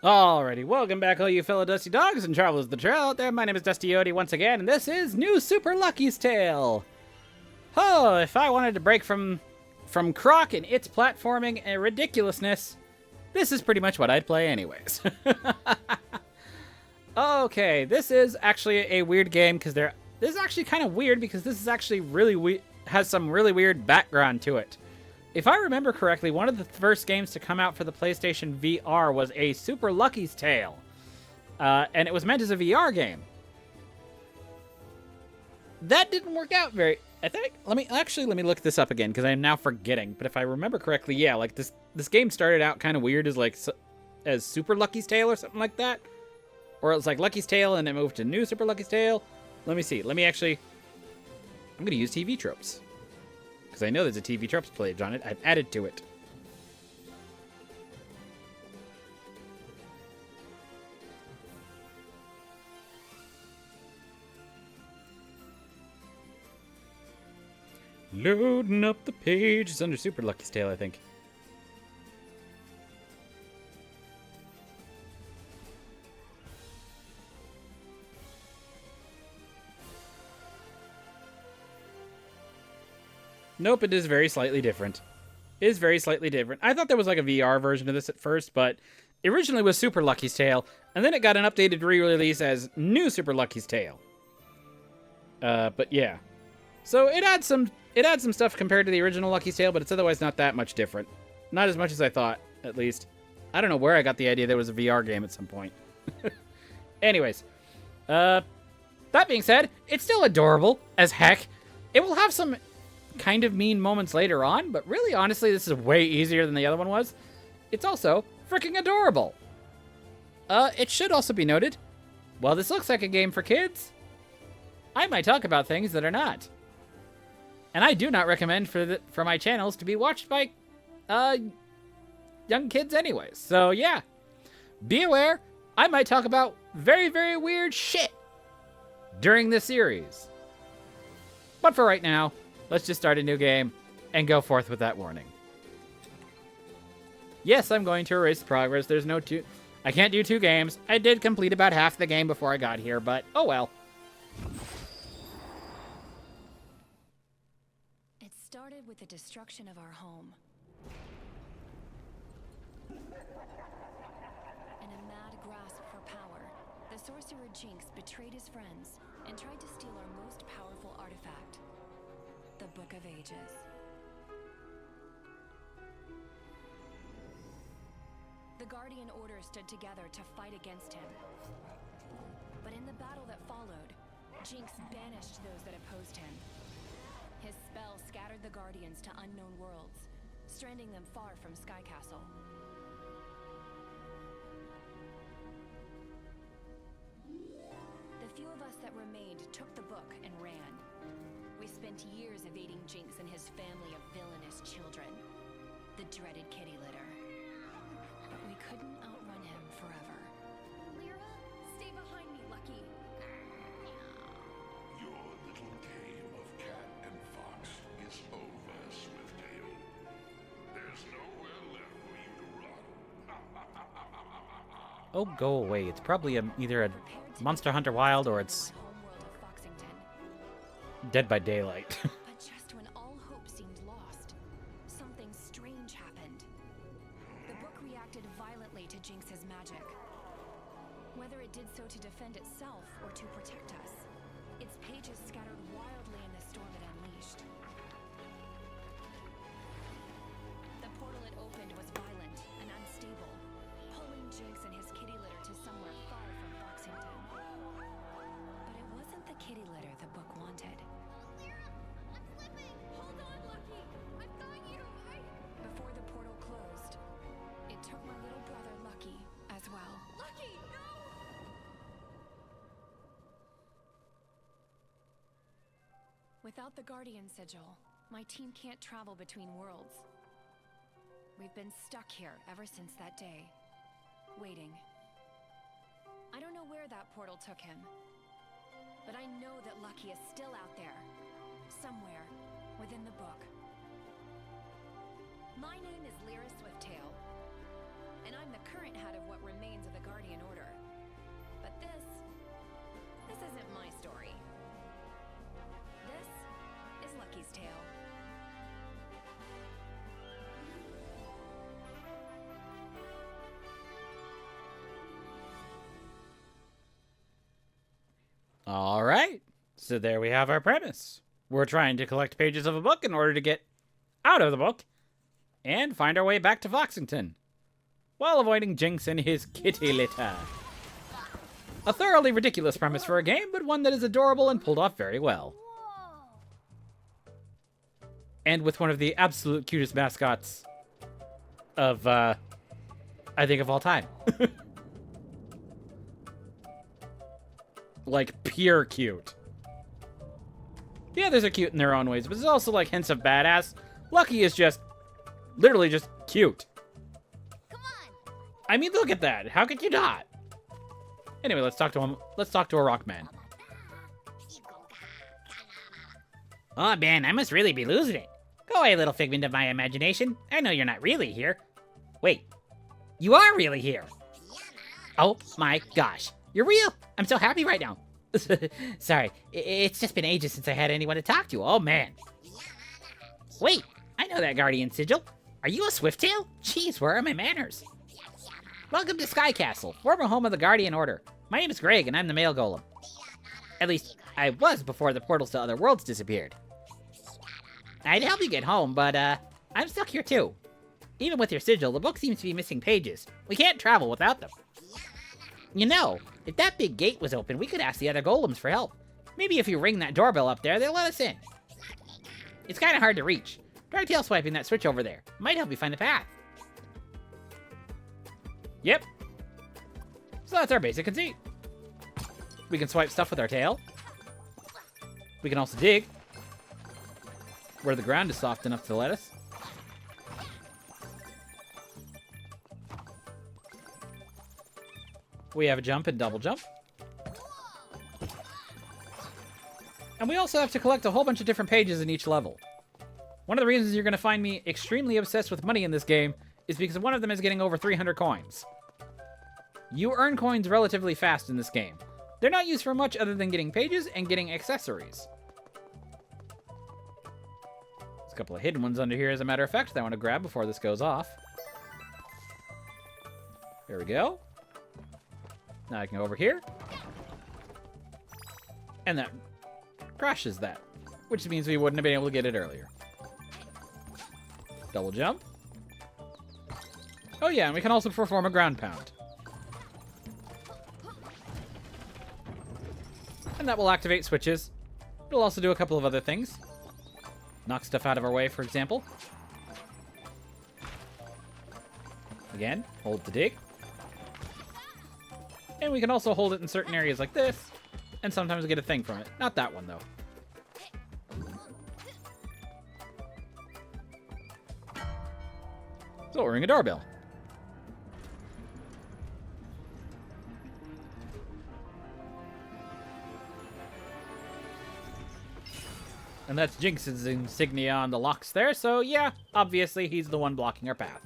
Alrighty, welcome back all you fellow Dusty Dogs and Travelers of the Trail out there. My name is Dusty Yodi once again, and this is New Super Lucky's Tale. Oh, if I wanted to break from Croc and its platforming and ridiculousness, this is pretty much what I'd play anyways. Okay, this is actually a weird game because this is actually kind of weird because this is actually has some really weird background to it. If I remember correctly, one of the first games to come out for the PlayStation VR was a Super Lucky's Tale. And it was meant as a VR game. That didn't work out I think, let me look this up again, because I'm now forgetting. But if I remember correctly, yeah, like this game started out kind of weird as Super Lucky's Tale or something like that. Or it was like Lucky's Tale and it moved to New Super Lucky's Tale. Let me see. I'm going to use TV tropes. Because I know there's a TV tropes page on it. I've added to it. Loading up the page. It's under Super Lucky's Tale, I think. Nope, it is very slightly different. It is very slightly different. I thought there was like a VR version of this at first, but it originally was Super Lucky's Tale, and then it got an updated re-release as New Super Lucky's Tale. But yeah. So it adds some stuff compared to the original Lucky's Tale, but it's otherwise not that much different. Not as much as I thought, at least. I don't know where I got the idea there was a VR game at some point. Anyways. That being said, it's still adorable as heck. It will have some kind of mean moments later on, but really, honestly, this is way easier than the other one was. It's also freaking adorable. It should also be noted, while this looks like a game for kids, I might talk about things that are not. And I do not recommend for my channels to be watched by young kids anyways. So yeah, be aware, I might talk about very, very weird shit during this series. But for right now, let's just start a new game and go forth with that warning. Yes, I'm going to erase the progress. There's no two. I can't do two games. I did complete about half the game before I got here, but oh well. It started with the destruction of our home. In a mad grasp for power, the sorcerer Jinx betrayed his friends and tried to steal our most powerful artifact. The Book of Ages. The Guardian Order stood together to fight against him. But in the battle that followed, Jinx banished those that opposed him. His spell scattered the Guardians to unknown worlds, stranding them far from Sky Castle. The few of us that remained took the book and ran. We spent years evading Jinx and his family of villainous children, the dreaded kitty litter. But we couldn't outrun him forever. Lyra, stay behind me, Lucky. Your little game of cat and fox is over, Swifttail. There's nowhere left for you to run. Oh, go away. It's probably either a Monster Hunter Wild or it's Dead by Daylight. But just when all hope seemed lost, something strange happened. The book reacted violently to Jinx's magic. Whether it did so to defend itself or to protect us, its pages scattered wildly in the storm it unleashed. The portal it opened was violent and unstable, pulling Jinx and his kitty litter to somewhere far from Foxington. But it wasn't the kitty litter the book wanted. Before the portal closed, it took my little brother Lucky as well. Lucky, no! Without the Guardian Sigil, my team can't travel between worlds. We've been stuck here ever since that day, waiting. I don't know where that portal took him, but I know that Lucky is still out there, somewhere within the book. My name is Lyra Swifttail. and I'm the current head of what remains of the Guardian Order. But this isn't my story. This is Lucky's tale. All right. So there we have our premise. We're trying to collect pages of a book in order to get out of the book and find our way back to Foxington while avoiding Jinx and his kitty litter. A thoroughly ridiculous premise for a game, but one that is adorable and pulled off very well. And with one of the absolute cutest mascots of, I think, of all time. Like, pure cute. The others are cute in their own ways, but there's also, like, hints of badass. Lucky is just, literally just cute. Come on. I mean, look at that. How could you not? Anyway, let's talk to him. Let's talk to a rock man. Oh, man, I must really be losing it. Go away, little figment of my imagination. I know you're not really here. Wait, you are really here. Oh, my gosh. You're real. I'm so happy right now. Sorry, it's just been ages since I had anyone to talk to. Oh, man. Wait, I know that Guardian Sigil. Are you a Swifttail? Jeez, where are my manners? Welcome to Sky Castle, former home of the Guardian Order. My name is Greg, and I'm the male golem. At least, I was before the portals to other worlds disappeared. I'd help you get home, but, I'm stuck here too. Even with your sigil, the book seems to be missing pages. We can't travel without them. You know, if that big gate was open, we could ask the other golems for help. Maybe if you ring that doorbell up there, they'll let us in. It's kind of hard to reach. Try tail swiping that switch over there. Might help you find the path. Yep. So that's our basic conceit. We can swipe stuff with our tail. We can also dig where the ground is soft enough to let us. We have a jump and double jump. And we also have to collect a whole bunch of different pages in each level. One of the reasons you're going to find me extremely obsessed with money in this game is because one of them is getting over 300 coins. You earn coins relatively fast in this game. They're not used for much other than getting pages and getting accessories. There's a couple of hidden ones under here, as a matter of fact, that I want to grab before this goes off. There we go. Now I can go over here. And that crashes that, which means we wouldn't have been able to get it earlier. Double jump. Oh yeah, and we can also perform a ground pound. And that will activate switches. It'll also do a couple of other things. Knock stuff out of our way, for example. Again, hold to dig. And we can also hold it in certain areas like this, and sometimes get a thing from it. Not that one, though. So we'll ring a doorbell. And that's Jinx's insignia on the locks there, so yeah, obviously he's the one blocking our path.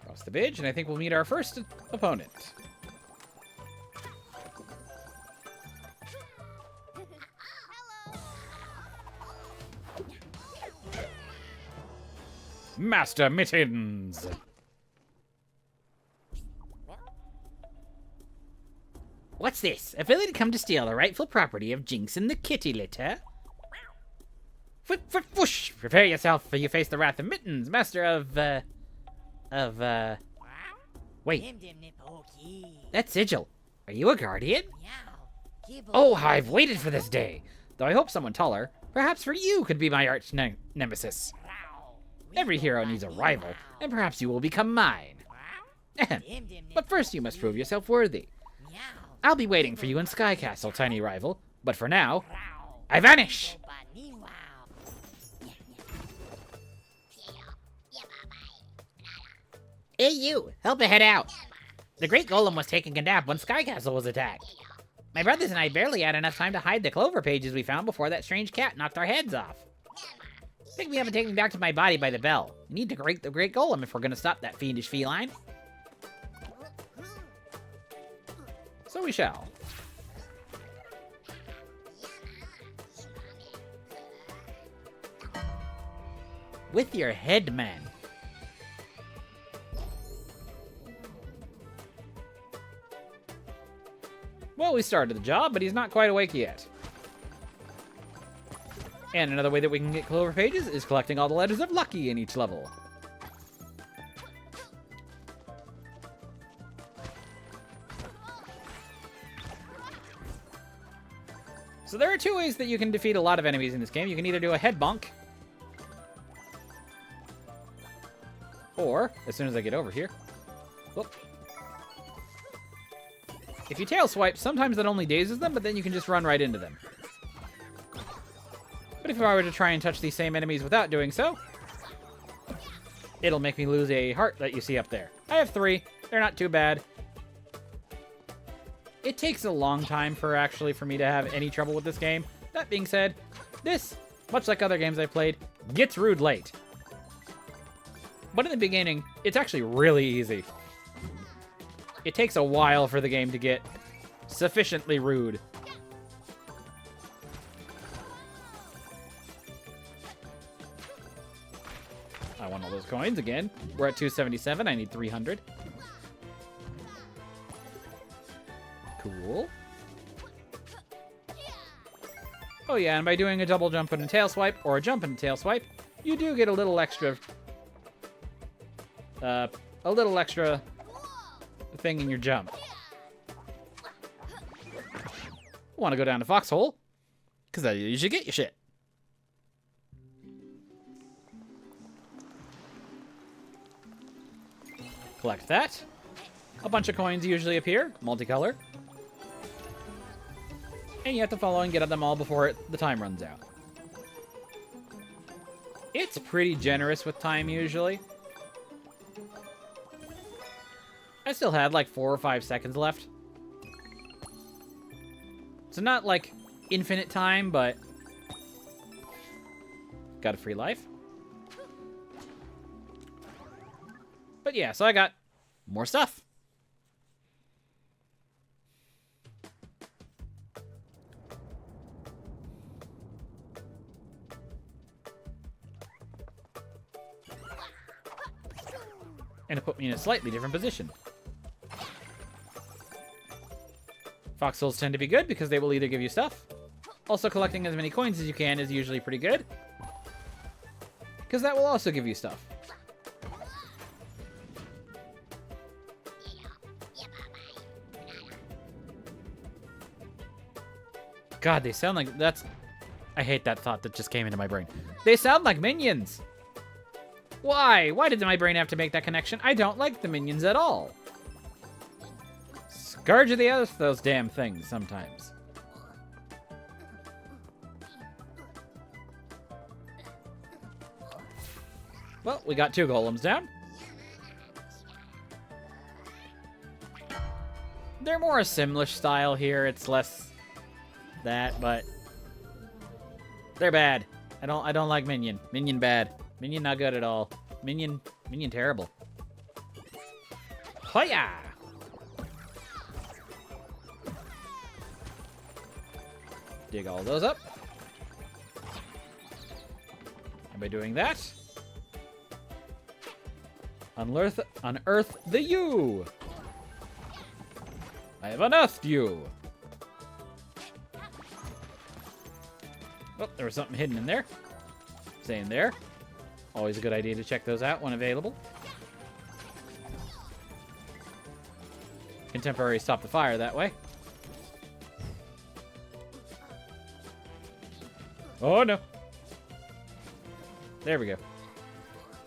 Cross the bridge, and I think we'll meet our first opponent. Master Mittens! What's this? A villain come to steal the rightful property of Jinx and the kitty litter? Whoosh! Prepare yourself, for you face the wrath of Mittens, master of, Wait, that sigil. Are you a guardian? Oh, I've waited for this day. Though I hope someone taller, perhaps for you could be my arch nemesis. Every hero needs a rival, and perhaps you will become mine. But first you must prove yourself worthy. I'll be waiting for you in Sky Castle, tiny rival. But for now, I vanish! Hey you, help me head out. The Great Golem was taken kidnapped when Sky Castle was attacked. My brothers and I barely had enough time to hide the clover pages we found before that strange cat knocked our heads off. Pick me up and take me back to my body by the bell. We need to break the Great Golem if we're gonna stop that fiendish feline. So we shall. With your head, man. Well, we started the job, but he's not quite awake yet. And another way that we can get clover pages is collecting all the letters of Lucky in each level. So there are two ways that you can defeat a lot of enemies in this game. You can either do a head bonk, or, as soon as I get over here, whoop. If you tail swipe, sometimes that only dazes them, but then you can just run right into them. But if I were to try and touch these same enemies without doing so, it'll make me lose a heart that you see up there. I have 3. They're not too bad. It takes a long time for me to have any trouble with this game. That being said, this, much like other games I've played, gets rude late. But in the beginning, it's actually really easy. It takes a while for the game to get sufficiently rude. I want all those coins again. We're at 277. I need 300. Cool. Oh yeah, and by doing a double jump and a tail swipe, or a jump and a tail swipe, you do get a little extra thing in your jump. Want to go down to Foxhole? Because that's you should get your shit. Collect that. A bunch of coins usually appear, multicolor. And you have to follow and get them all before the time runs out. It's pretty generous with time usually. I still had like 4 or 5 seconds left. So not like infinite time, but got a free life. But yeah, so I got more stuff. And it put me in a slightly different position. Foxholes tend to be good because they will either give you stuff. Also, collecting as many coins as you can is usually pretty good, because that will also give you stuff. God, they sound like... I hate that thought that just came into my brain. They sound like minions! Why? Why did my brain have to make that connection? I don't like the minions at all. Scourge of the earth, those damn things, sometimes. Well, we got 2 golems down. They're more a Simlish style here. It's less that, but they're bad. I don't like Minion. Minion bad. Minion not good at all. Minion terrible. Hoya! Dig all those up. And by doing that, unearth the U. I have unearthed you. Oh, there was something hidden in there. Same there. Always a good idea to check those out when available. Contemporary stop the fire that way. Oh no. There we go.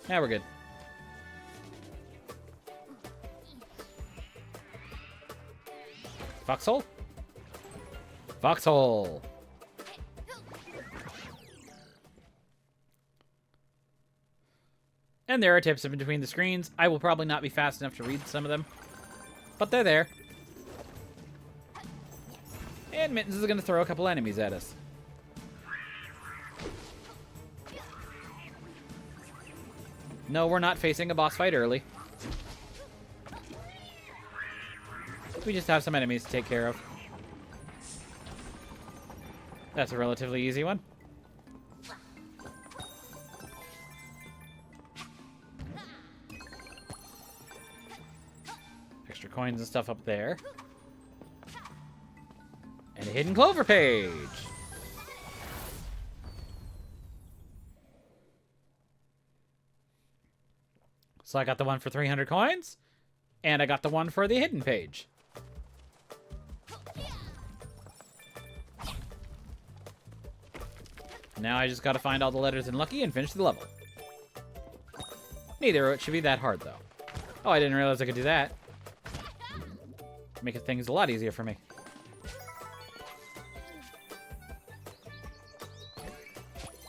Now we're good. Foxhole? Foxhole! And there are tips in between the screens. I will probably not be fast enough to read some of them. But they're there. And Mittens is going to throw a couple enemies at us. No, we're not facing a boss fight early. We just have some enemies to take care of. That's a relatively easy one. Extra coins and stuff up there. And a hidden clover page. So I got the one for 300 coins, and I got the one for the hidden page. Now I just gotta find all the letters in Lucky and finish the level. Neither of it should be that hard, though. Oh, I didn't realize I could do that. Making things a lot easier for me.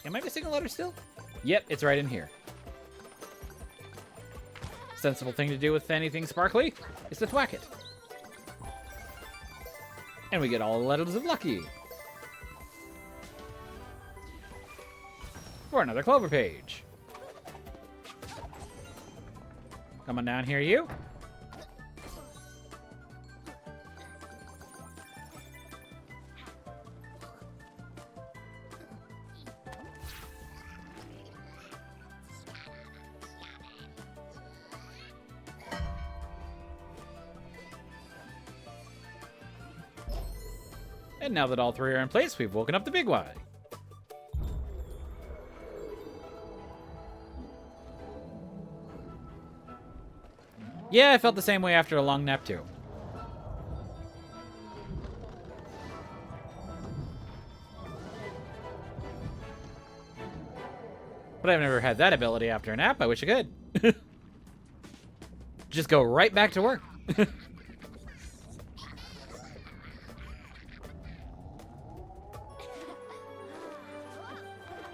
Am I missing a letter still? Yep, it's right in here. Sensible thing to do with anything sparkly is to thwack it. And we get all the letters of Lucky. For another clover page. Come on down here, you. And now that all three are in place, we've woken up the big Y. Yeah, I felt the same way after a long nap, too. But I've never had that ability after a nap. I wish I could. Just go right back to work.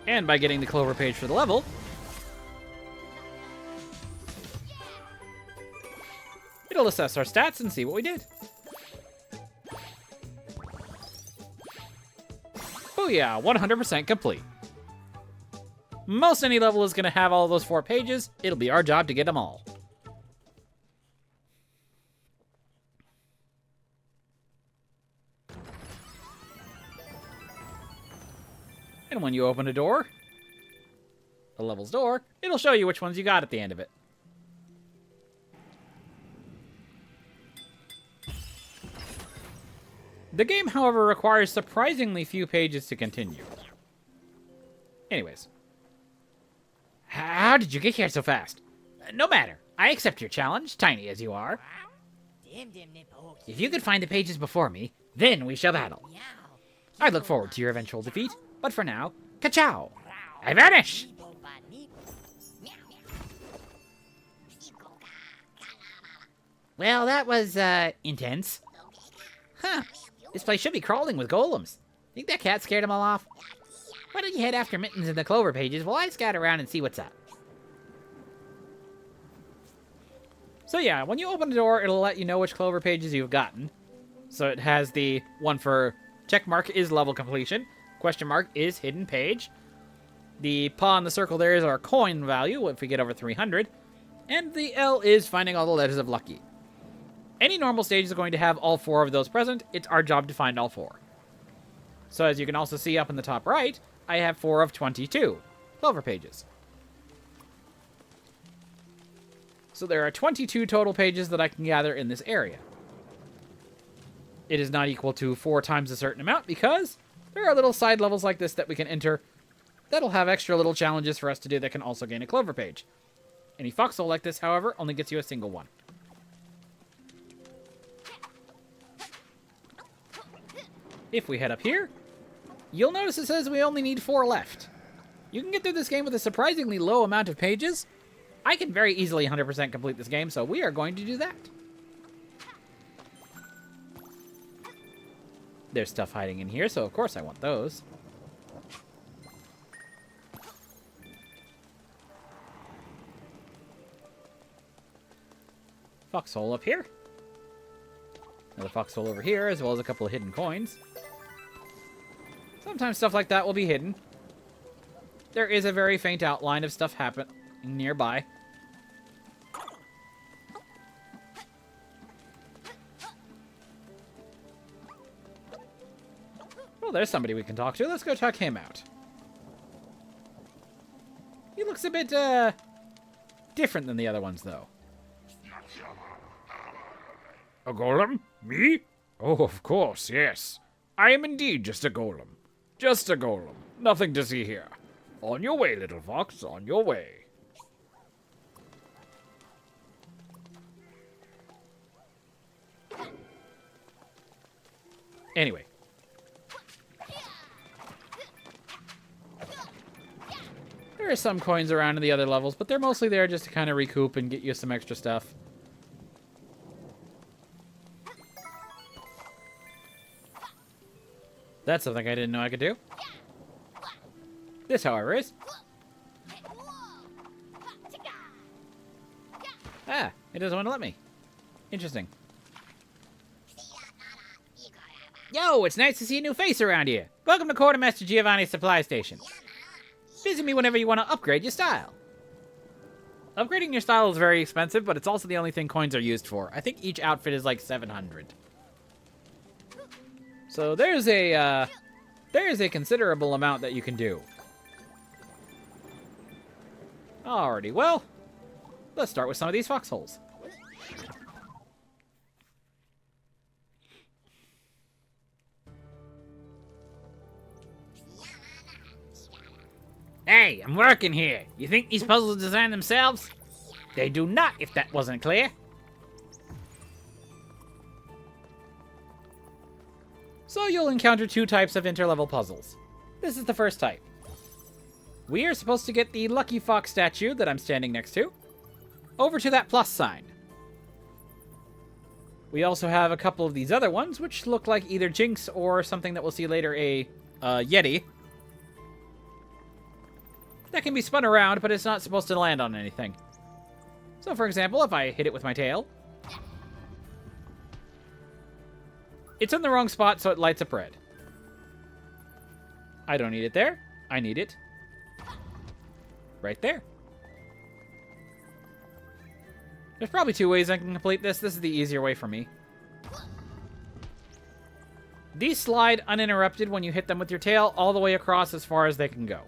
And by getting the clover page for the level, it'll assess our stats and see what we did. Booyah, 100% complete. Most any level is going to have all those 4 pages. It'll be our job to get them all. And when you open a door, the level's door, it'll show you which ones you got at the end of it. The game, however, requires surprisingly few pages to continue. Anyways. How did you get here so fast? No matter. I accept your challenge, tiny as you are. If you could find the pages before me, then we shall battle. I look forward to your eventual defeat, but for now, ka-chow! I vanish! Well, that was, intense. Huh. This place should be crawling with golems. Think that cat scared them all off? Why don't you head after Mittens and the clover pages while I scout around and see what's up? So yeah, when you open the door, it'll let you know which clover pages you've gotten. So it has the one for check mark is level completion, question mark is hidden page. The paw in the circle there is our coin value if we get over 300. And the L is finding all the letters of Lucky. Any normal stage is going to have all 4 of those present. It's our job to find all 4. So as you can also see up in the top right, I have 4 of 22 clover pages. So there are 22 total pages that I can gather in this area. It is not equal to 4 times a certain amount because there are little side levels like this that we can enter that'll have extra little challenges for us to do that can also gain a clover page. Any foxhole like this, however, only gets you a single one. If we head up here, you'll notice it says we only need 4 left. You can get through this game with a surprisingly low amount of pages. I can very easily 100% complete this game, so we are going to do that. There's stuff hiding in here, so of course I want those. Foxhole up here. Another foxhole over here, as well as a couple of hidden coins. Sometimes stuff like that will be hidden. There is a very faint outline of stuff happening nearby. Well, there's somebody we can talk to. Let's go check him out. He looks a bit, different than the other ones, though. A golem? Me? Oh, of course, yes. I am indeed just a golem. Just a golem. Nothing to see here. On your way, little fox, on your way. Anyway. There are some coins around in the other levels, but they're mostly there just to kind of recoup and get you some extra stuff. That's something I didn't know I could do. This, however, is... Ah, it doesn't want to let me. Interesting. Yo, it's nice to see a new face around here. Welcome to Quartermaster Giovanni's supply station. Visit me whenever you want to upgrade your style. Upgrading your style is very expensive, but it's also the only thing coins are used for. I think each outfit is like 700. So there's a considerable amount that you can do. Alrighty, well, let's start with some of these foxholes. Hey, I'm working here. You think these puzzles design themselves? They do not, if that wasn't clear. So you'll encounter two types of interlevel puzzles. This is the first type. We are supposed to get the Lucky Fox statue that I'm standing next to over to that plus sign. We also have a couple of these other ones, which look like either Jinx or something that we'll see later, a Yeti. That can be spun around, but it's not supposed to land on anything. So, for example, if I hit it with my tail, it's in the wrong spot, so it lights up red. I don't need it there. I need it right there. There's probably two ways I can complete this. This is the easier way for me. These slide uninterrupted when you hit them with your tail all the way across as far as they can go.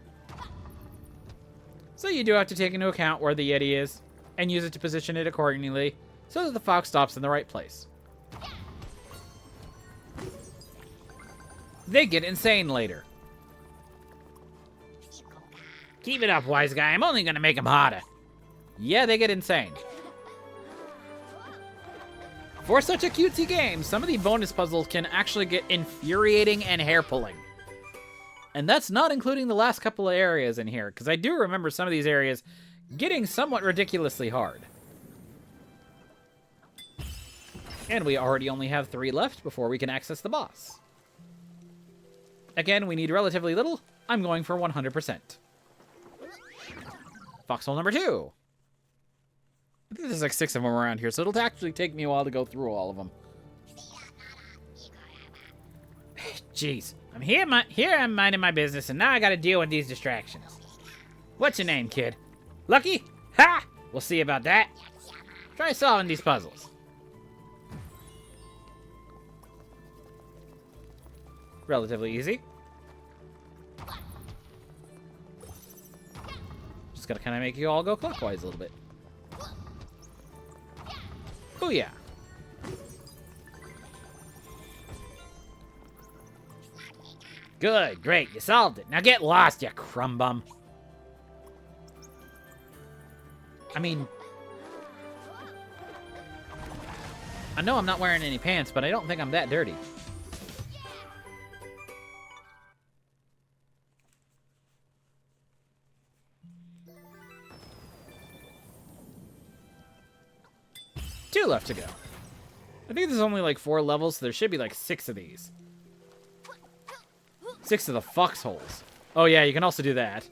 So you do have to take into account where the Yeti is and use it to position it accordingly so that the fox stops in the right place. They get insane later. Keep it up, wise guy. I'm only gonna make them harder. Yeah, they get insane. For such a cutesy game, some of the bonus puzzles can actually get infuriating and hair-pulling. And that's not including the last couple of areas in here, because I do remember some of these areas getting somewhat ridiculously hard. And we already only have 3 left before we can access the boss. Again, we need relatively little. I'm going for 100%. Foxhole number 2. I think there's like 6 of them around here, so it'll actually take me a while to go through all of them. Jeez, I'm minding my business, and now I gotta deal with these distractions. What's your name, kid? Lucky? Ha! We'll see about that. Try solving these puzzles. Relatively easy. Just gotta kind of make you all go clockwise a little bit. Oh yeah. Good, great, you solved it. Now get lost, you crumb bum. I mean, I know I'm not wearing any pants, but I don't think I'm that dirty. Two left to go. I think there's only like 4 levels, so there should be like 6 of these. 6 of the foxholes. Oh yeah, you can also do that,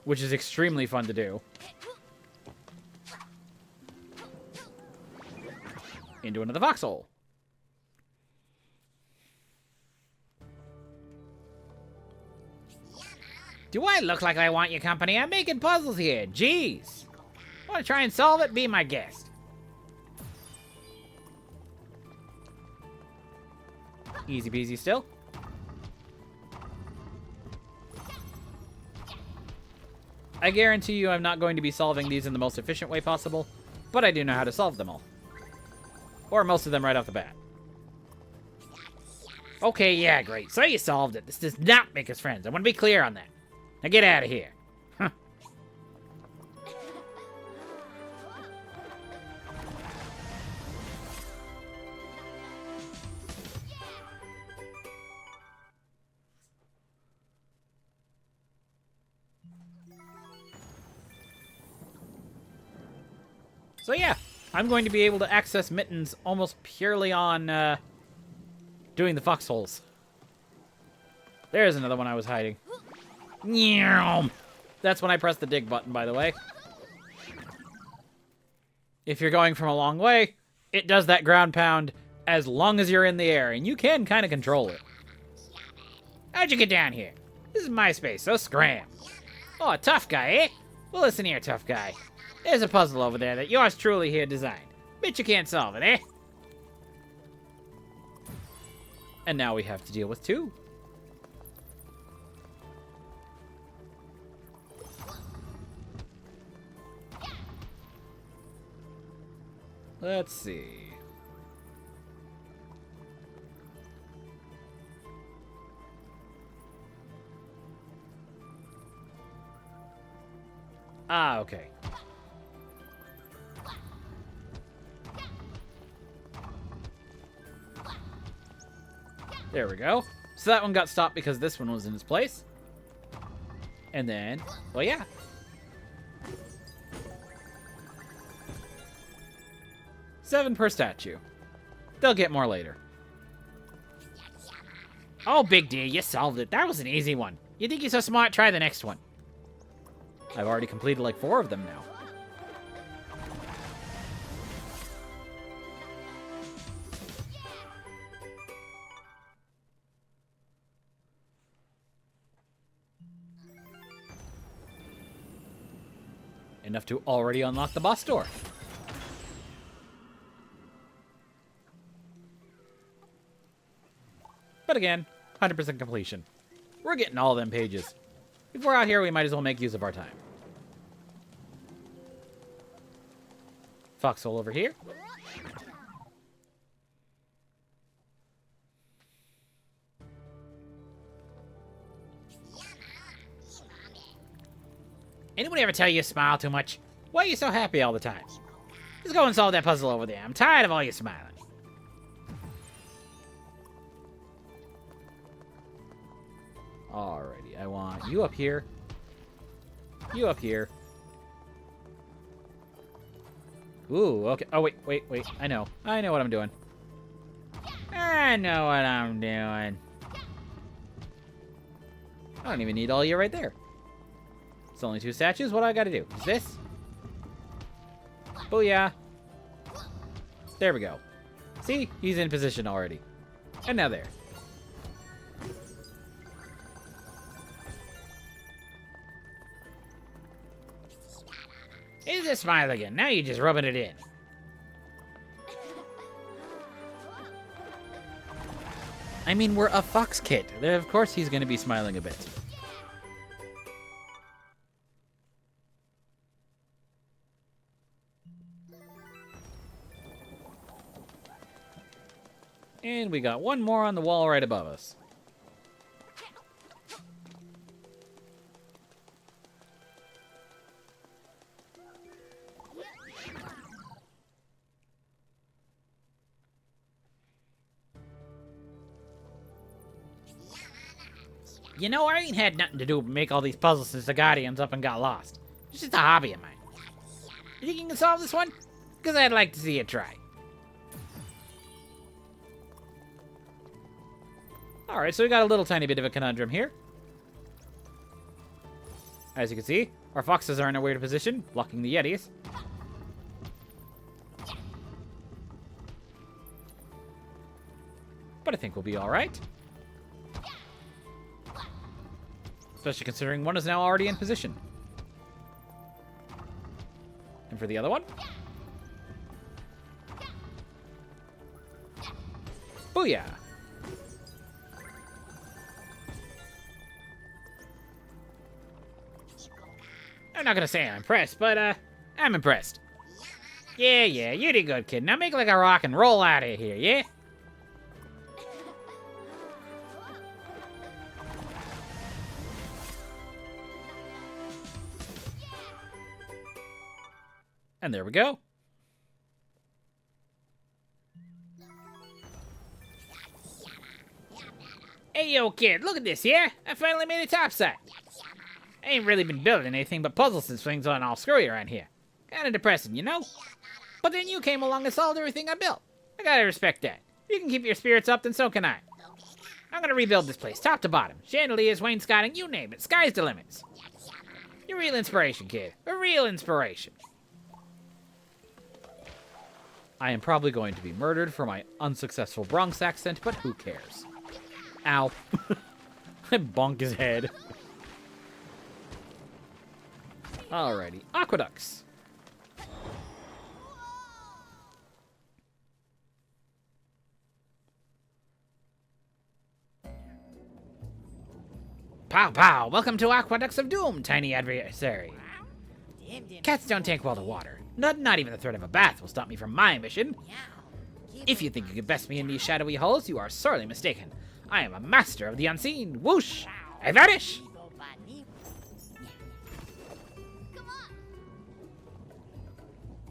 which is extremely fun to do. Into another foxhole. Do I look like I want your company? I'm making puzzles here. Jeez. Want to try and solve it? Be my guest. Easy peasy still. I guarantee you I'm not going to be solving these in the most efficient way possible, but I do know how to solve them all. Or most of them right off the bat. Okay, yeah, great. So you solved it. This does not make us friends. I want to be clear on that. Now get out of here. Huh. So yeah, I'm going to be able to access mittens almost purely on doing the foxholes. There's another one I was hiding. That's when I press the dig button, by the way. If you're going from a long way, it does that ground pound as long as you're in the air, and you can kind of control it. How'd you get down here? This is my space, so scram. Oh, a tough guy, eh? Well, listen here, tough guy. There's a puzzle over there that yours truly here designed. Bet you can't solve it, eh? And now we have to deal with two. Let's see. Ah, okay. There we go. So that one got stopped because this one was in its place. And then, well, yeah. $7 per statue. They'll get more later. Oh, big deal. You solved it. That was an easy one. You think you're so smart? Try the next one. I've already completed like 4 of them now. Enough to already unlock the boss door. But again, 100% completion. We're getting all them pages. If we're out here, we might as well make use of our time. Foxhole over here. Anybody ever tell you smile too much? Why are you so happy all the time? Just go and solve that puzzle over there. I'm tired of all you smiling. Alrighty, I want you up here. You up here. Ooh, okay. Oh, wait. I know what I'm doing. I know what I'm doing. I don't even need all you right there. It's only 2 statues. What do I gotta do? Is this? Booyah. There we go. See? He's in position already. And now there. Is this smile again? Now you're just rubbing it in. I mean, we're a fox kit. Of course he's going to be smiling a bit. And we got one more on the wall right above us. You know, I ain't had nothing to do but make all these puzzles since the Guardians up and got lost. It's just a hobby of mine. You think you can solve this one? Because I'd like to see you try. Alright, so we got a little tiny bit of a conundrum here. As you can see, our foxes are in a weird position, blocking the Yetis. But I think we'll be alright. Especially considering one is now already in position. And for the other one? Booyah! I'm not gonna say I'm impressed, but, I'm impressed. Yeah, you did good, kid. Now make like a rock and roll out of here, yeah? And there we go. Hey, yo, kid, look at this, yeah? I finally made it topside. I ain't really been building anything but puzzles since things went all screwy around here. Kinda depressing, you know? But then you came along and solved everything I built. I gotta respect that. If you can keep your spirits up, then so can I. I'm gonna rebuild this place, top to bottom. Chandeliers, wainscoting, you name it. Sky's the limits. You're a real inspiration, kid. A real inspiration. I am probably going to be murdered for my unsuccessful Bronx accent, but who cares? Ow. I bonk his head. Alrighty, aqueducts. Pow pow! Welcome to Aqueducts of Doom, tiny adversary. Cats don't take well to water. Not even the threat of a bath will stop me from my mission. If you think you can best me in these shadowy halls, you are sorely mistaken. I am a master of the unseen. Whoosh! I vanish!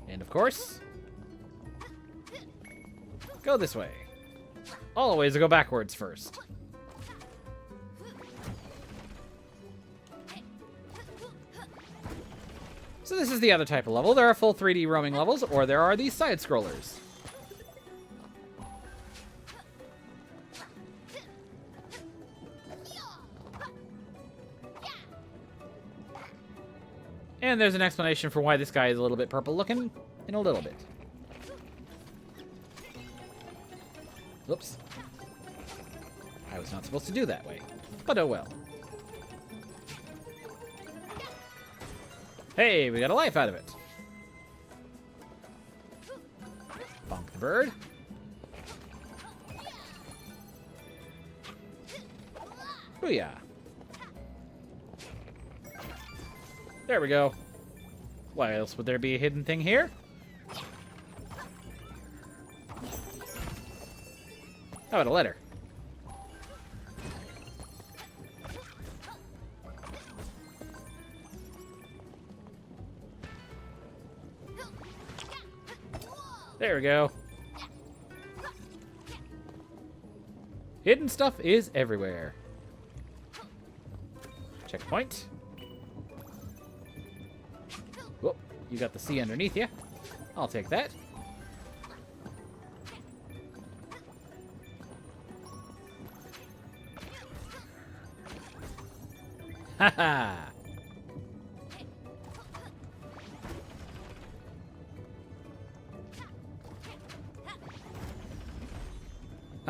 And of course, go this way. Always go backwards first. So this is the other type of level. There are full 3D roaming levels, or there are these side-scrollers. And there's an explanation for why this guy is a little bit purple looking in a little bit. Oops. I was not supposed to do that way, but oh well. Hey, we got a life out of it. Bonk the bird. Booyah. There we go. Why else would there be a hidden thing here? How about a letter? There we go. Hidden stuff is everywhere. Checkpoint. Whoop, you got the sea underneath you. I'll take that. Haha.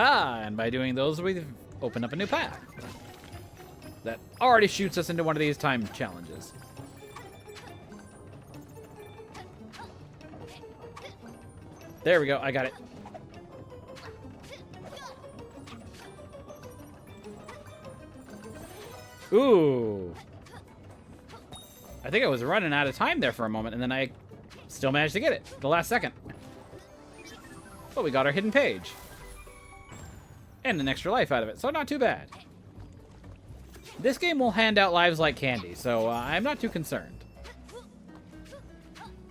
Ah, and by doing those, we've opened up a new path. That already shoots us into one of these time challenges. There we go, I got it. Ooh. I think I was running out of time there for a moment, and then I still managed to get it at the last second. But we got our hidden page. And an extra life out of it, so not too bad. This game will hand out lives like candy, so I'm not too concerned.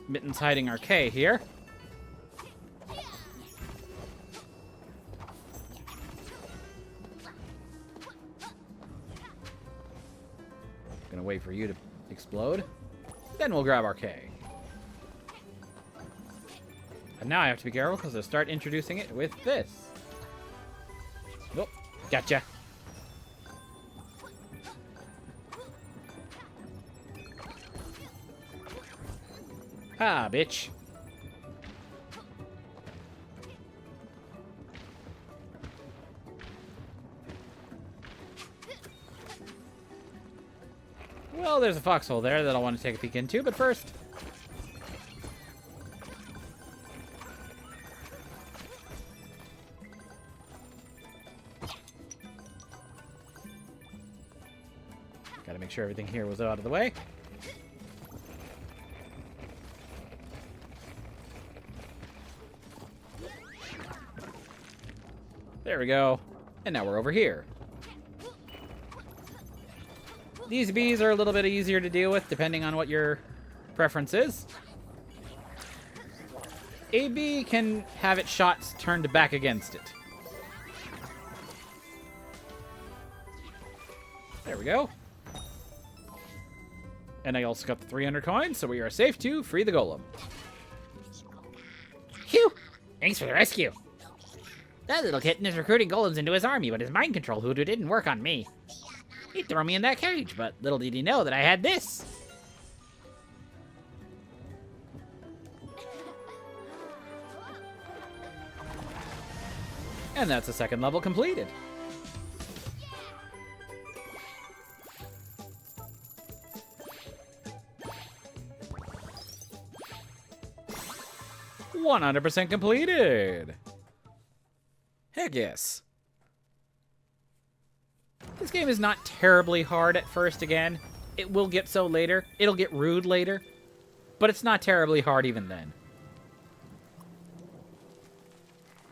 Mitten's hiding our K here. Gonna wait for you to explode. Then we'll grab our K. And now I have to be careful because they'll start introducing it with this. Oh, gotcha. Ah, bitch. Oh, there's a foxhole there that I'll want to take a peek into, but first... Gotta make sure everything here was out of the way. There we go. And now we're over here. These bees are a little bit easier to deal with, depending on what your preference is. A bee can have its shots turned back against it. There we go. And I also got the 300 coins, so we are safe to free the golem. Phew! Thanks for the rescue. That little kitten is recruiting golems into his army, but his mind control hoodoo didn't work on me. He'd throw me in that cage, but little did he know that I had this. And that's the second level completed. "100% completed." Heck yes. This game is not terribly hard at first again. It will get so later. It'll get rude later. But it's not terribly hard even then.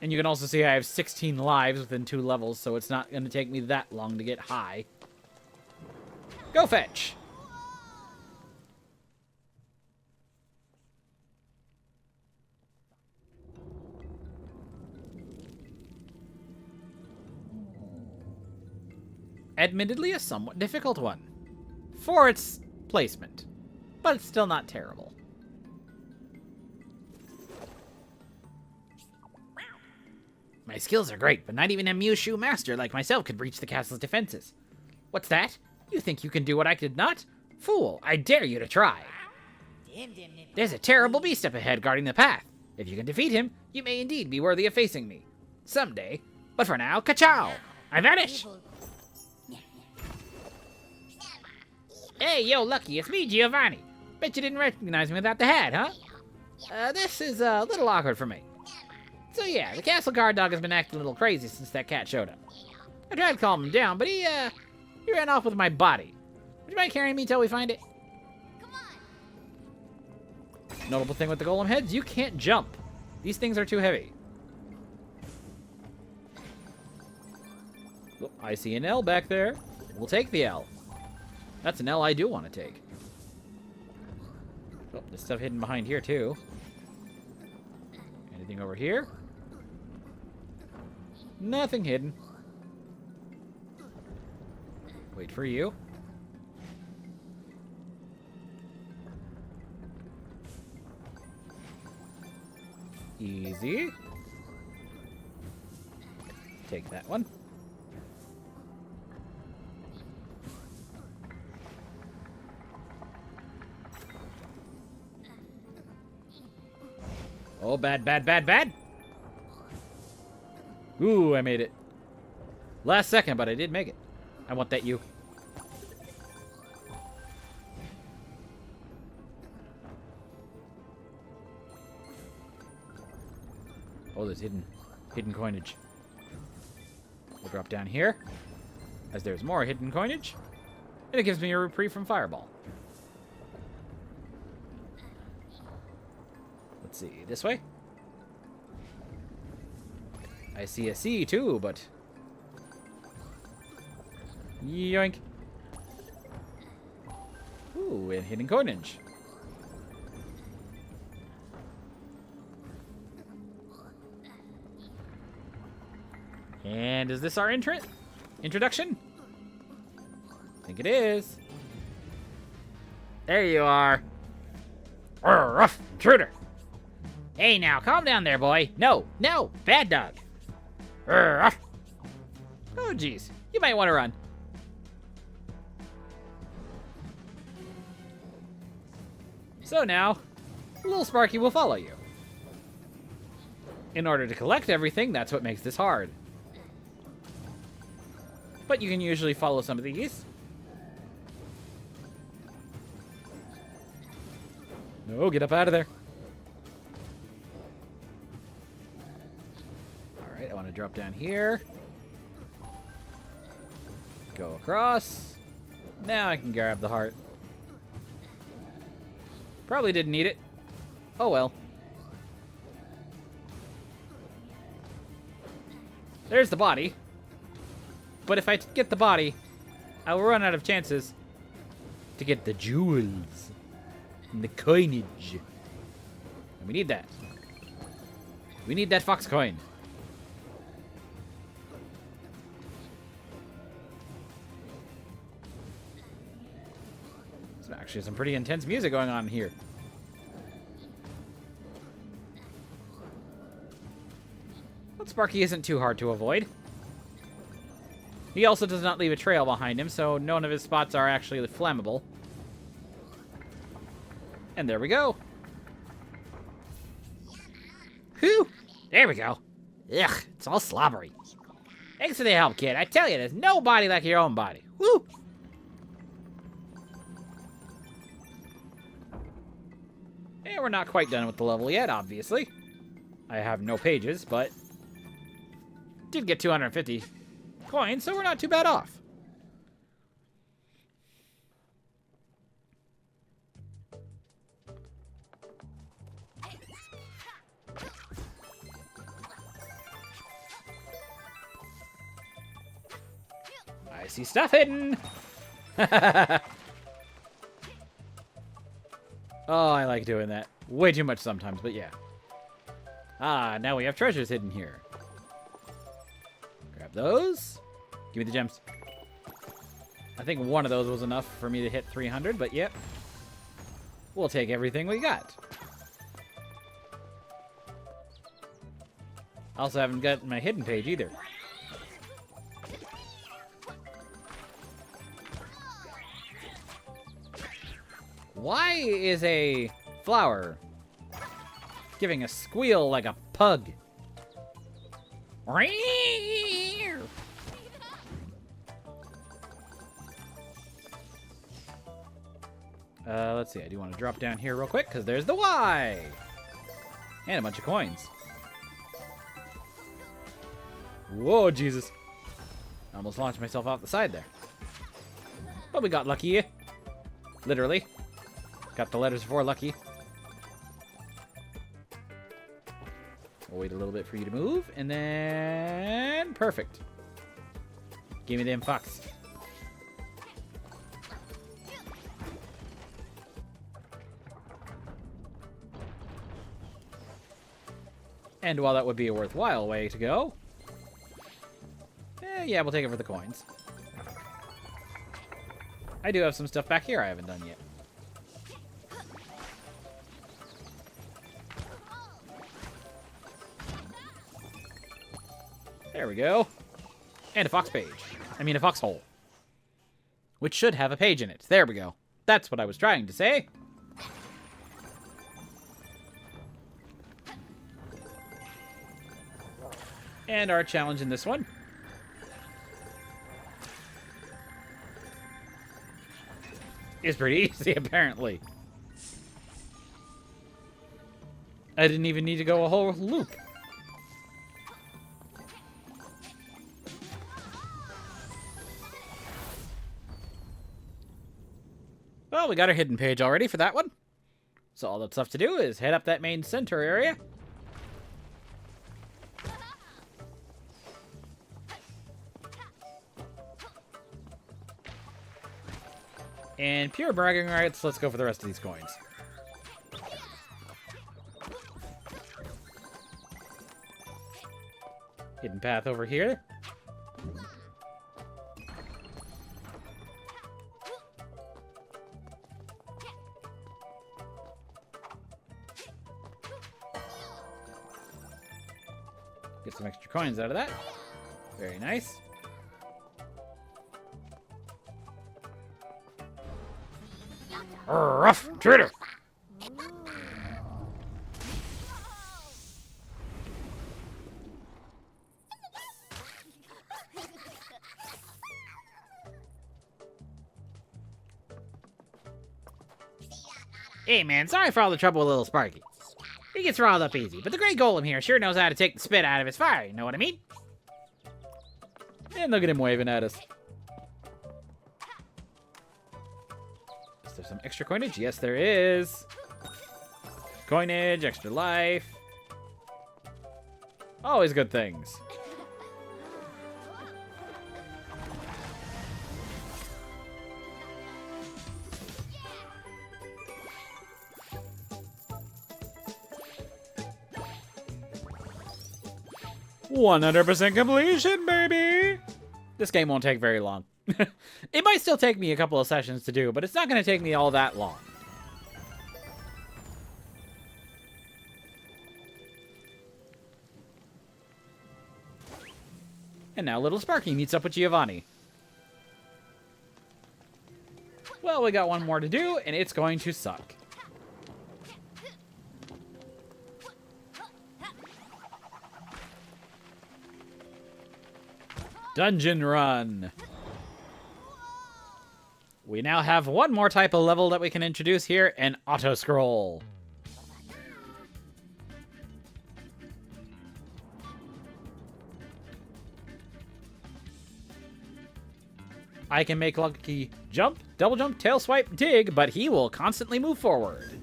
And you can also see I have 16 lives within 2 levels, so it's not going to take me that long to get high. Go fetch! Admittedly a somewhat difficult one for its placement, but it's still not terrible. My skills are great, but not even a Mushu master like myself could breach the castle's defenses. What's that? You think you can do what I could not? Fool, I dare you to try. There's a terrible beast up ahead guarding the path. If you can defeat him, you may indeed be worthy of facing me. Someday. But for now, ka-chow! I vanish! Hey, yo, Lucky, it's me, Giovanni. Bet you didn't recognize me without the hat, huh? This is a little awkward for me. So yeah, the castle guard dog has been acting a little crazy since that cat showed up. I tried to calm him down, but he ran off with my body. Would you mind carrying me till we find it? Notable thing with the golem heads, you can't jump. These things are too heavy. Oh, I see an L back there. We'll take the L. That's an L I do want to take. Oh, there's stuff hidden behind here, too. Anything over here? Nothing hidden. Wait for you. Easy. Take that one. Oh, bad, bad, bad, bad. Ooh, I made it. Last second, but I did make it. I want that you. Oh, there's hidden coinage. We'll drop down here, as there's more hidden coinage. And it gives me a reprieve from Fireball. Let's see, this way? I see a C too, but... Yoink. Ooh, and hidden coinage. And is this our introduction? I think it is. There you are. Rough intruder. Hey now, calm down there, boy. No, no, bad dog. Oh, jeez. You might want to run. So now, little Sparky will follow you. In order to collect everything, that's what makes this hard. But you can usually follow some of these. No, get up out of there. Alright, I want to drop down here. Go across. Now I can grab the heart. Probably didn't need it. Oh well. There's the body. But if I get the body, I will run out of chances to get the jewels and the coinage. And we need that. We need that fox coin. There's actually some pretty intense music going on here. But Sparky isn't too hard to avoid. He also does not leave a trail behind him, so none of his spots are actually flammable. And there we go. Whew! There we go. Ugh, it's all slobbery. Thanks for the help, kid. I tell you, there's no body like your own body. Woo! And we're not quite done with the level yet, obviously. I have no pages, but did get 250 coins, so we're not too bad off. I see stuff hidden. Oh, I like doing that. Way too much sometimes, but yeah. Ah, now we have treasures hidden here. Grab those. Give me the gems. I think one of those was enough for me to hit 300, but yep. We'll take everything we got. Also haven't got my hidden page either. Why is a flower giving a squeal like a pug? Let's see. I do want to drop down here real quick because there's the Y and a bunch of coins. Whoa, Jesus! I almost launched myself off the side there, but we got lucky. Literally, got the letters for lucky. We'll wait a little bit for you to move, and then perfect. Give me them fucks. And while that would be a worthwhile way to go, yeah, we'll take it for the coins. I do have some stuff back here I haven't done yet. There we go. And a fox page. I mean a foxhole. Which should have a page in it. There we go. That's what I was trying to say. And our challenge in this one is pretty easy, apparently. I didn't even need to go a whole loop. Well, we got our hidden page already for that one. So all that's left to do is head up that main center area. And pure bragging rights, let's go for the rest of these coins. Hidden path over here. Get some extra coins out of that. Very nice. Rough traitor. Hey man, sorry for all the trouble with little Sparky. He gets riled up easy, but the Great Golem here sure knows how to take the spit out of his fire, you know what I mean? And look at him waving at us. Is there some extra coinage? Yes, there is. Coinage, extra life. Always good things. "100% completion, baby!" This game won't take very long. It might still take me a couple of sessions to do, but it's not going to take me all that long. And now little Sparky meets up with Giovanni. Well, we got one more to do, and it's going to suck. Dungeon run. We now have one more type of level that we can introduce here, an auto-scroll. I can make Lucky jump, double jump, tail swipe, dig, but he will constantly move forward.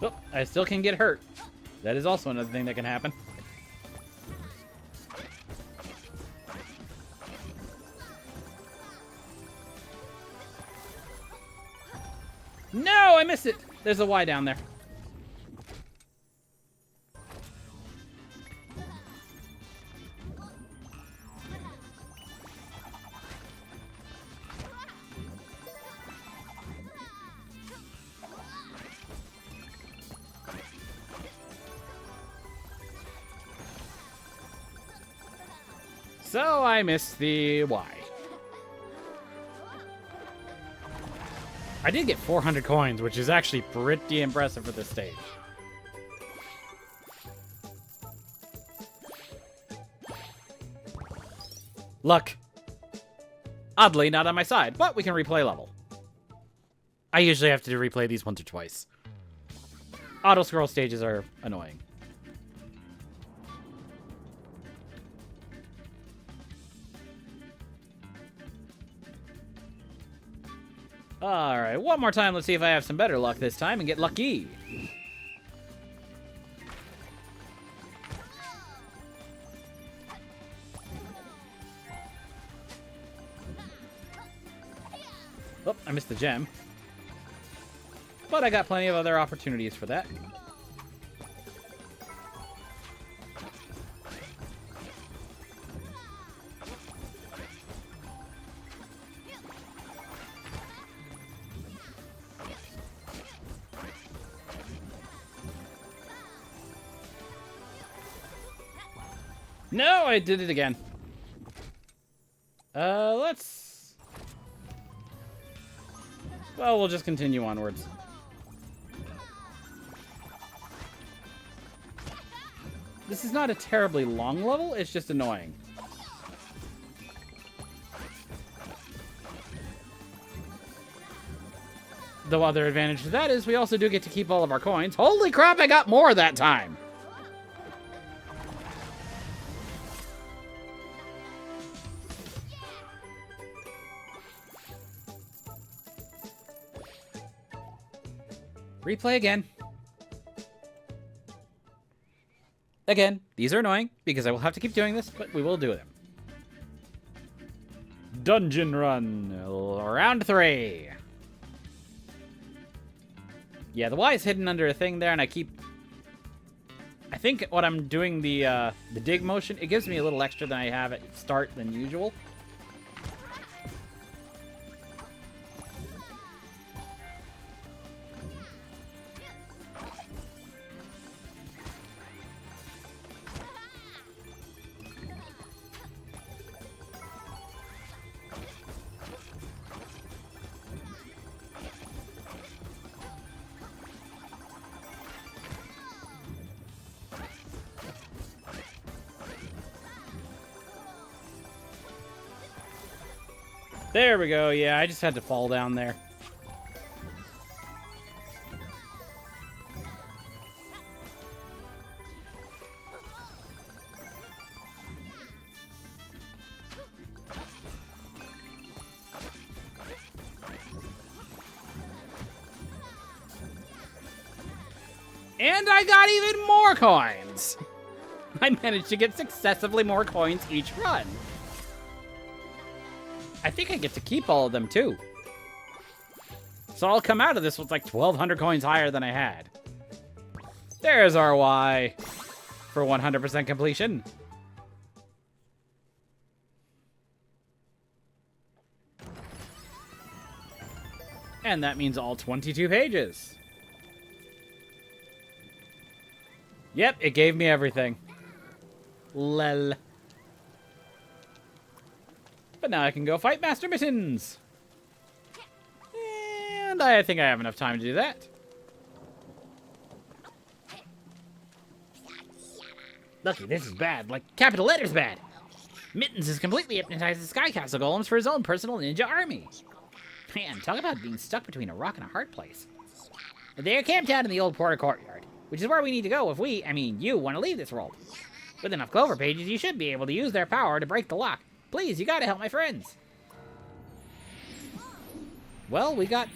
Oh, I still can get hurt. That is also another thing that can happen. No, I missed it. There's a Y down there. So I missed the Y. I did get 400 coins, which is actually pretty impressive for this stage. Luck. Oddly, not on my side, but we can replay level. I usually have to replay these once or twice. Auto-scroll stages are annoying. Alright, one more time. Let's see if I have some better luck this time and get lucky. Oh, I missed the gem. But I got plenty of other opportunities for that. No, I did it again. Let's... Well, we'll just continue onwards. This is not a terribly long level, it's just annoying. The other advantage to that is we also do get to keep all of our coins. Holy crap, I got more that time! Replay again. Again, these are annoying because I will have to keep doing this, but we will do them. Dungeon run, round 3. Yeah, the Y is hidden under a thing there, and I think what I'm doing the dig motion, it gives me a little extra than I have at start than usual. There we go. Yeah, I just had to fall down there. And I got even more coins! I managed to get successively more coins each run. I think I get to keep all of them, too. So I'll come out of this with like 1,200 coins higher than I had. There's our Y for 100% completion. And that means all 22 pages. Yep, it gave me everything. Lol. But now I can go fight Master Mittens. And I think I have enough time to do that. Lucky, this is bad. Like, capital letters bad. Mittens has completely hypnotized the Sky Castle golems for his own personal ninja army. Man, talk about being stuck between a rock and a hard place. They are camped out in the old Porter Courtyard, which is where we need to go if we, I mean you, want to leave this world. With enough clover pages, you should be able to use their power to break the lock. Please, you gotta help my friends. Well, we got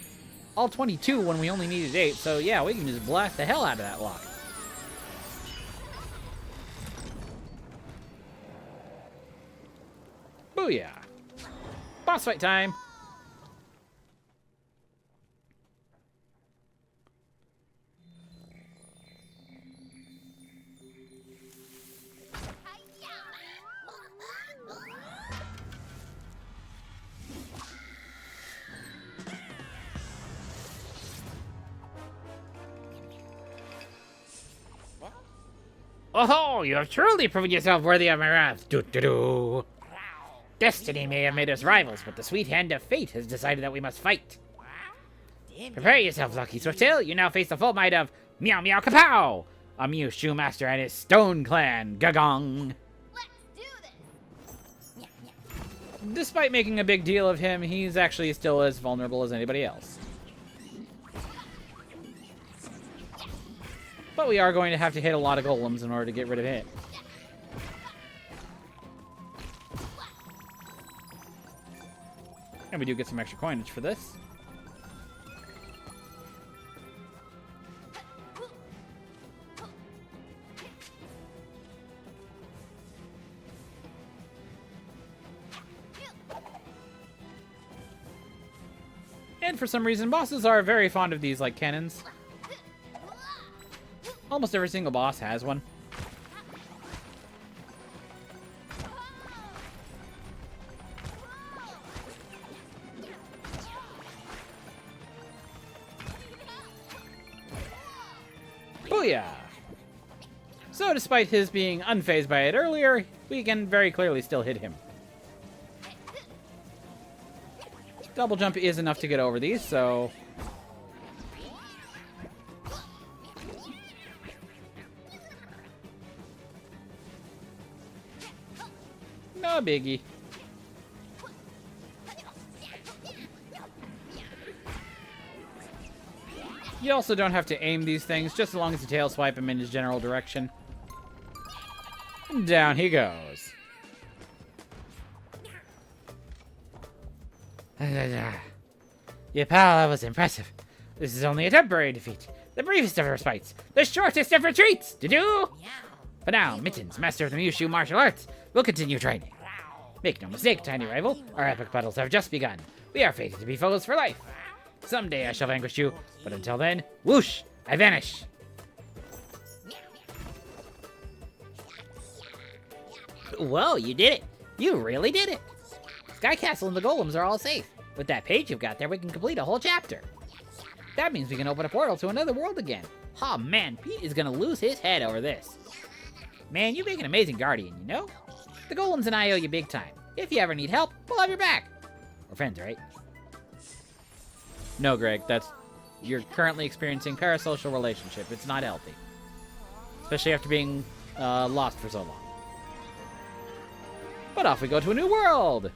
all 22 when we only needed 8, so yeah, we can just blast the hell out of that lock. Booyah. Boss fight time. Oh, you have truly proven yourself worthy of my wrath. Doo-doo-doo. Destiny may have made us rivals, but the sweet hand of fate has decided that we must fight. Prepare yourself, Lucky Swifttail. You now face the full might of Meow Meow Kapow, a Mew Shoemaster and his Stone Clan. Gagong. Despite making a big deal of him, he's actually still as vulnerable as anybody else. But we are going to have to hit a lot of golems in order to get rid of it. And we do get some extra coinage for this. And for some reason, bosses are very fond of these, like, cannons. Almost every single boss has one. Booyah! So despite his being unfazed by it earlier, we can very clearly still hit him. Double jump is enough to get over these, so... no biggie. You also don't have to aim these things, just as long as you tail swipe him in his general direction. And down he goes. Your power was impressive. This is only a temporary defeat. The briefest of respites. The shortest of retreats. Do-do! For now, Mittens, master of the Mushu martial arts, will continue training. Make no mistake, tiny rival. Our epic battles have just begun. We are fated to be foes for life. Someday I shall vanquish you, but until then, whoosh, I vanish. Whoa, you did it. You really did it. Sky Castle and the golems are all safe. With that page you've got there, we can complete a whole chapter. That means we can open a portal to another world again. Oh man, Pete is gonna lose his head over this. Man, you make an amazing guardian, you know? The golems and I owe you big time. If you ever need help, we'll have your back. We're friends, right? No, Greg, you're currently experiencing parasocial relationship. It's not healthy. Especially after being lost for so long. But off we go to a new world!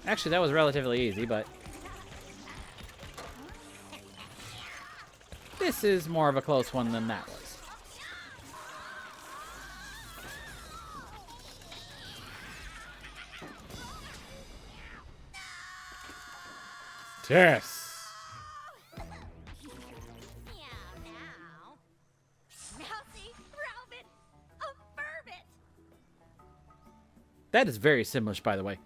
Actually, that was relatively easy, but this is more of a close one than that was. Tess. Mousy, Robin, affirm it! That is very Simlish, by the way.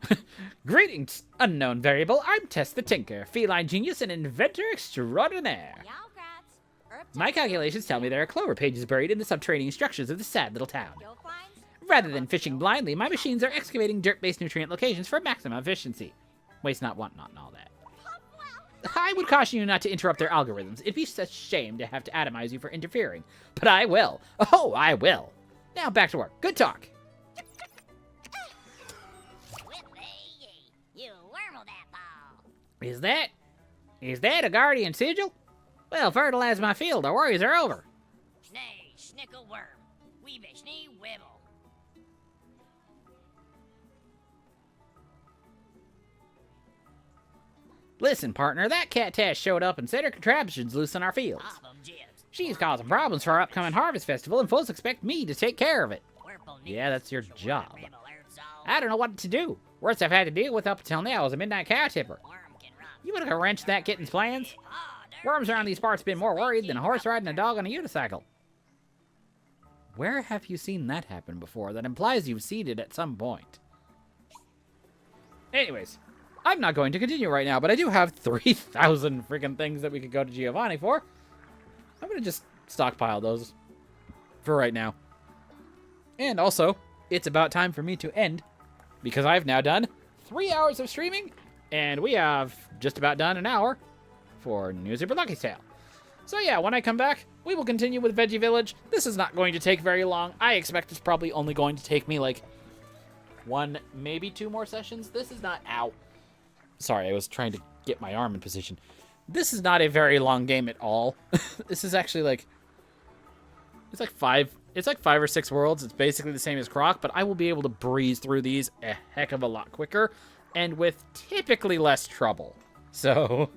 Greetings, unknown variable. I'm Tess the Tinker, feline genius and inventor extraordinaire. My calculations tell me there are clover pages buried in the subterranean structures of this sad little town. Rather than fishing blindly, my machines are excavating dirt-based nutrient locations for maximum efficiency. Waste not, want not, and all that. I would caution you not to interrupt their algorithms. It'd be such a shame to have to atomize you for interfering. But I will. Oh, I will. Now back to work. Good talk. You wormled that ball. Is that a guardian sigil? Well, fertilize my field. Our worries are over. Snay, snickle worm. Weebe schnee wibble. Listen, partner, that cat Tess showed up and set her contraptions loose on our fields. Problem jibs. She's causing problems for our upcoming harvest festival, and folks expect me to take care of it. Werple Yeah, that's your job. Ribble earth's all. I don't know what to do. Worst I've had to deal with up until now is a midnight cow tipper. Worm can run. You would have wrenched that kitten's plans? Ah, dirt. Worms around these parts have been more worried than a horse riding a dog on a unicycle. Where have you seen that happen before? That implies you've seen it at some point. Anyways, I'm not going to continue right now, but I do have 3,000 freaking things that we could go to Giovanni for. I'm going to just stockpile those for right now. And also, it's about time for me to end, because I've now done 3 hours of streaming, and we have just about done an hour for New Super Lucky's Tale. So yeah, when I come back, we will continue with Veggie Village. This is not going to take very long. I expect it's probably only going to take me like 1, maybe 2 more sessions. This is not... Ow. Sorry, I was trying to get my arm in position. This is not a very long game at all. This is actually like... It's like 5 or 6 worlds. It's basically the same as Croc, but I will be able to breeze through these a heck of a lot quicker and with typically less trouble. So,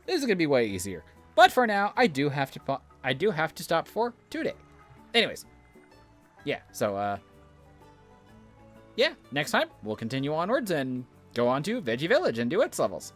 this is going to be way easier. But for now, I do have to stop for today. Anyways. Yeah, so yeah, next time we'll continue onwards and go on to Veggie Village and do its levels.